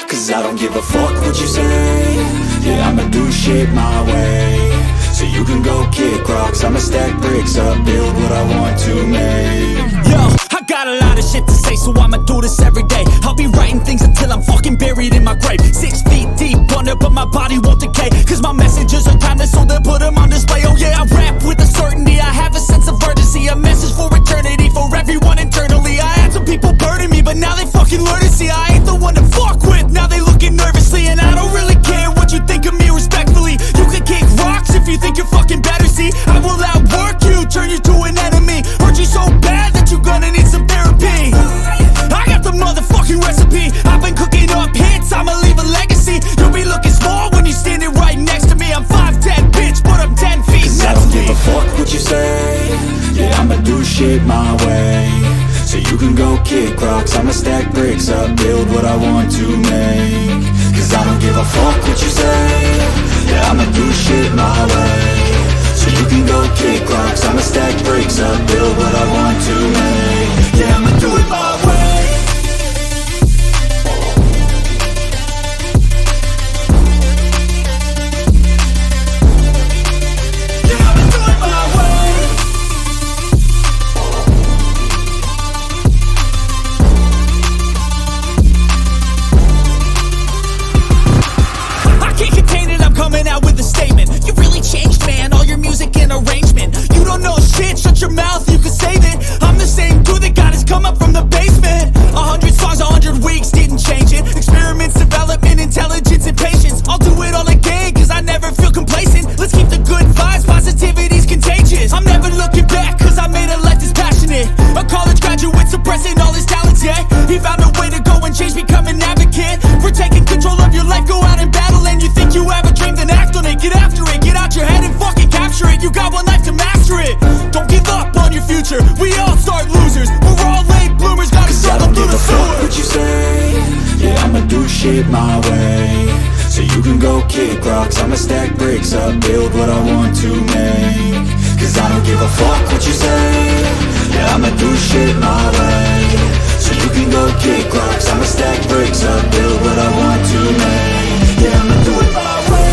Cause I don't give a fuck what you say. Yeah, I'ma do shit my way. So you can go kick rocks, I'ma stack bricks up, build what I want to make. Yo, I got a lot of shit to say, so I'ma do this every day. I'll be writing things until I'm fucking buried in my grave. 6 feet deep under, but my body won't decay. Cause my messages are timeless, so they'll put them on display. Oh yeah, I rap with a certainty, I have a sense of urgency. A message for eternity, for everyone internally. I had some people burning me, but now they fucking learn to see I ain't the one to fuck with. Now they looking nervously, and I don't really care what you think of me respectfully. You can kick rocks if you think you're fucking better, see. I will outwork you, turn you to an enemy. Hurt you so bad that you're gonna need some therapy. I got the motherfucking recipe. I've been cooking up hits, I'ma leave a legacy. You'll be looking small when you're standing right next to me. I'm 5'10", bitch, but I'm 10 feet. Cause I don't give a fuck what you say. Yeah, I'ma do shit my way. So you can go kick rocks, I'ma stack bricks up, build what I want to make. Cause I don't give a fuck what you say. Yeah, I'ma do shit my way. So you can go kick rocks, I'ma stack bricks up, build what I want to make. Yeah, I'ma do it my way. Shut your mouth, you can save it. I'm the same dude that got his come up from the basement. 100 songs, 100 weeks, didn't change it. Experiments, development, intelligence, and patience. I'll do it all again, cause I never feel complacent. Let's keep the good vibes, positivity's contagious. I'm never looking back, cause I made a life that's passionate. A college graduate suppressing all his talents, yeah. He found a way to go and change, become an advocate. For taking control of your life, go out and battle. And you think you have a dream, then act on it. Get after it, get out your head and fucking capture it. You got one life to master it. Don't give up on your future, we all start losers. We're all late bloomers, gotta struggle through the sewer. What you say? Yeah, I'ma do shit my way. So you can go kick rocks, I'ma stack bricks up, build what I want to make. Cause I don't give a fuck what you say. Yeah, I'ma do shit my way. So you can go kick rocks, I'ma stack bricks up, build what I want to make. Yeah, I'ma do it my way.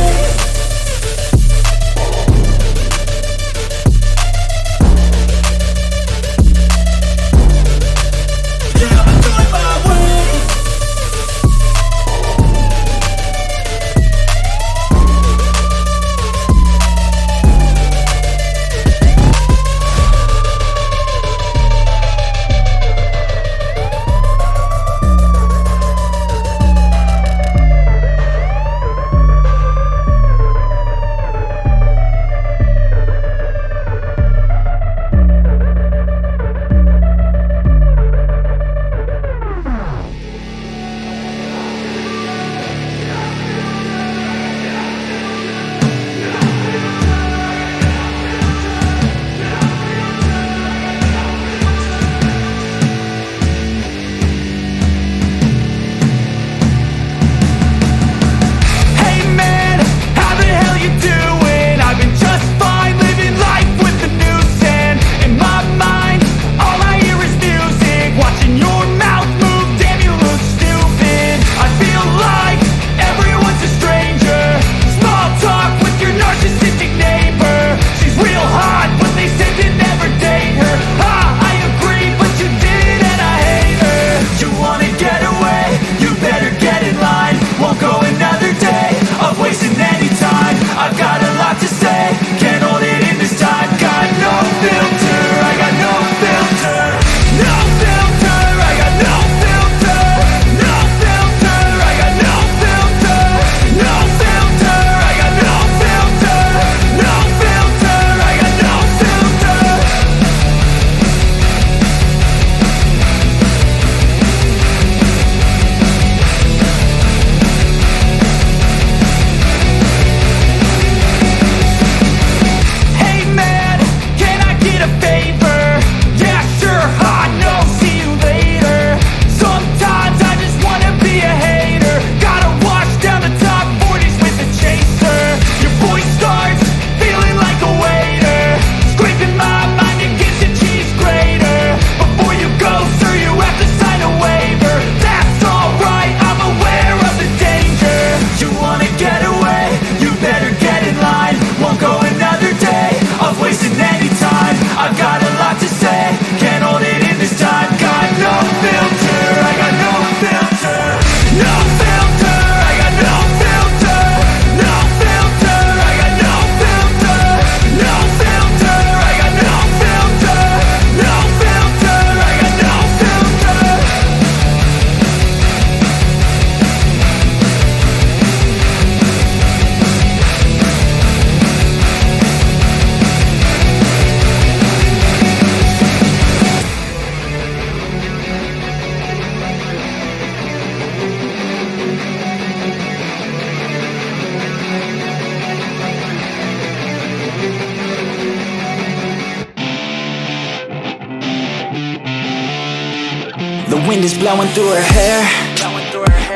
wind is blowing through her hair.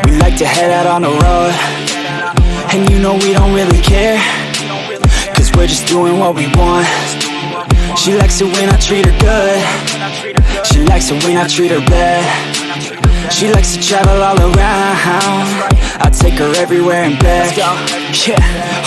We like to head out on the road, and you know we don't really care, cause we're just doing what we want. She likes it when I treat her good. She likes it when I treat her bad. She likes to travel all around. I take her everywhere and back. Yeah,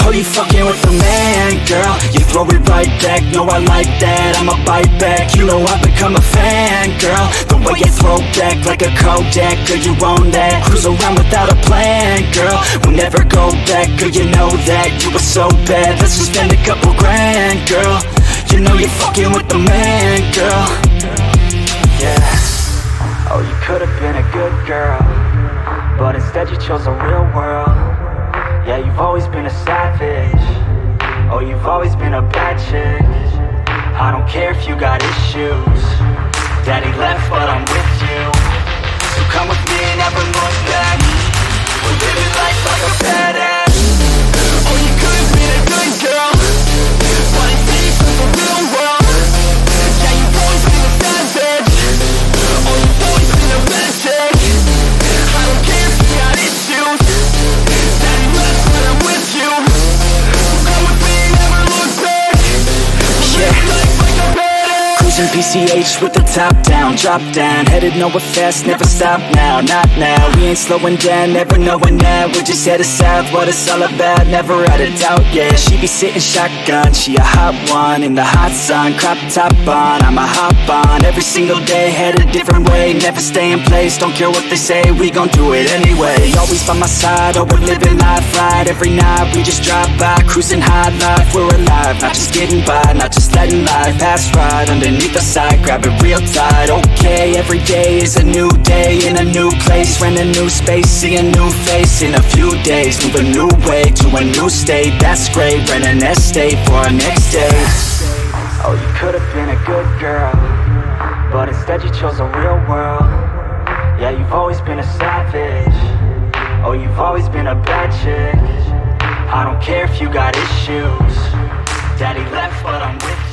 oh, you fucking with the man, girl. You throw it right back, no, I like that. I'ma bite back, you know I've become a fan, girl. The way you throw back like a Kodak, girl, you own that. Cruise around without a plan, girl. We'll never go back, girl, you know that. You were so bad, let's just spend a couple grand, girl. You know you're fucking with the man, girl. Yeah. Oh, you could've been a good girl, but instead you chose a real world. Yeah, you've always been a savage. Oh, you've always been a bad chick. I don't care if you got issues. Daddy left, but I'm with you. So come with me and never look back. We're living life like a badass. Oh, you could've been a good girl, but instead you chose a real world. Yeah, you've always been a savage. Oh, you've always been a bad chick. I don't care if you got issues. Daddy left, but I'm with you. So come with me and never look back. Yeah. Life like a badass. Cruising PCH with the top down, drop down, headed nowhere fast, never stop now, not now. We ain't slowing down, never knowing that. We're just headed south, what it's all about, never out of doubt, yeah. She be sitting shotgun, she a hot one, in the hot sun, crop top on, I'ma hop on, every single day, head a different way, never stay in place, don't care what they say, we gon' do it anyway. Always by my side, oh, we're living life right, every night we just drive by, cruising high life, we're alive, not just getting by, not just letting life pass right underneath the side, grab it real tight. Okay, every day is a new day in a new place, rent a new space, see a new face in a few days, move a new way to a new state, that's great, rent an estate for our next day. Oh, you could've been a good girl, but instead you chose a real world. Yeah, you've always been a savage. Oh, you've always been a bad chick. I don't care if you got issues. Daddy left, but I'm with you.